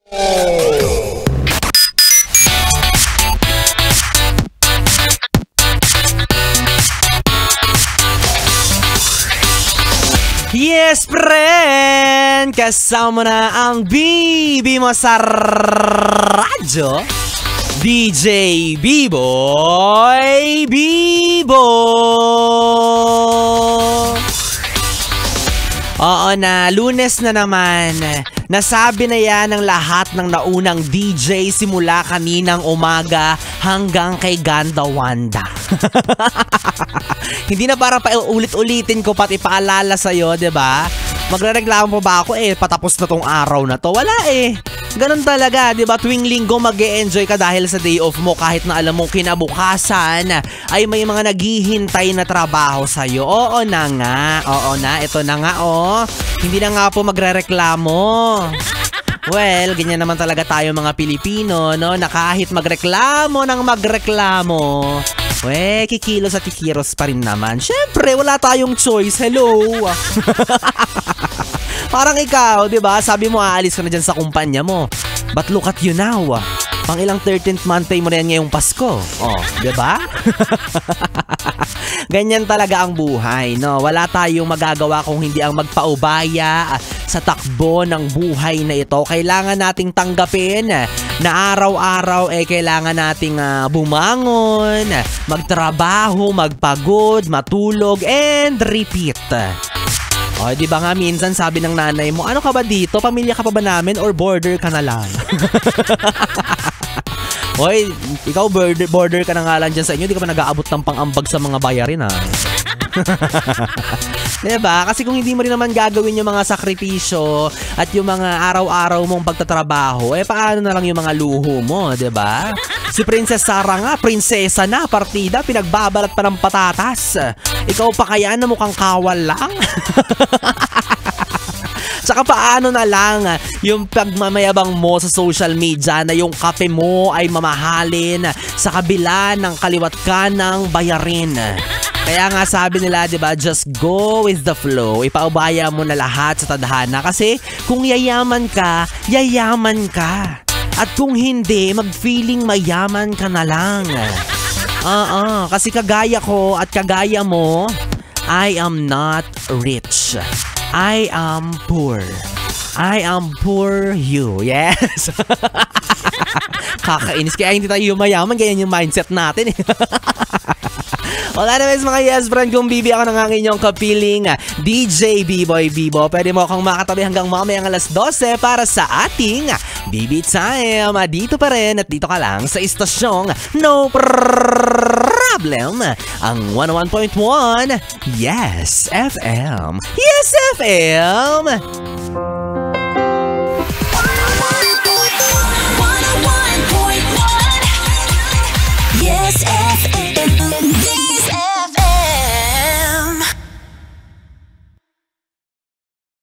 Yes, friend! Kasama na ang bibi mo sa radyo, DJ B-Boy Bibo! Oo na, Lunes na naman. Nasabi na yan ng lahat ng naunang DJ simula kaninang umaga hanggang kay Ganda Wanda. Hindi na para pa ulit-ulitin ko pati paalala sa'yo, diba? Magrereklamo pa ba ako patapos na tong araw na to? Wala Ganun talaga, diba? Tuwing linggo mag-e-enjoy ka dahil sa day off mo kahit na alam mo kinabukasan ay may mga naghihintay na trabaho sa'yo. Oo na nga, ito na nga Hindi na nga po magrereklamo. Well, ganyan naman talaga tayo mga Pilipino, no? Na kahit magreklamo ng magreklamo, kikilos at kikiros pa rin naman. Syempre, wala tayong choice. Hello! Parang ikaw, di ba? Sabi mo, aalis ka na dyan sa kumpanya mo. But look at you now. Pang ilang 13th month pay mo na yan ngayong Pasko. Di ba? Ganyan talaga ang buhay, no? Wala tayong magagawa kung hindi ang magpaubaya sa takbo ng buhay na ito. Kailangan nating tanggapin na araw-araw kailangan nating bumangon, magtrabaho, magpagod, matulog, and repeat. Di ba nga minsan sabi ng nanay mo, ano ka ba dito? Pamilya ka pa ba namin or border ka na lang? Ikaw border ka na nga lang dyan sa inyo, di ka pa nag-aabot ng pang-ambag sa mga bayarin Diba? Kasi kung hindi mo rin naman gagawin yung mga sakripisyo at yung mga araw-araw mong pagtatrabaho, paano na lang yung mga luho mo, diba? Si Princess Sarah nga, prinsesa na, partida, pinagbabalat pa ng patatas. Ikaw pa kaya na mukhang kawal lang? Tsaka paano na lang yung pagmamayabang mo sa social media na yung kape mo ay mamahalin sa kabila ng kaliwat ka ng bayarin. Kaya nga sabi nila, diba, just go with the flow. Ipaubaya mo na lahat sa tadhana kasi kung yayaman ka, yayaman ka. At kung hindi, mag-feeling mayaman ka na lang. Kasi kagaya ko at kagaya mo, I am not rich. I am poor. I am poor you. Yes. Kakainis. Kaya hindi tayo mayaman. Ganyan yung mindset natin. Wala naman mga yes friend, kung bibi ako ng ang inyong kapiling DJ B-Boy Bibo. Pwede mo akong makatabi hanggang mamayang alas 12 para sa ating BB Time. Dito pa rin at dito ka lang sa istasyong No Problem, ang 101.1 Yes FM. Yes FM! 101.1 Yes FM.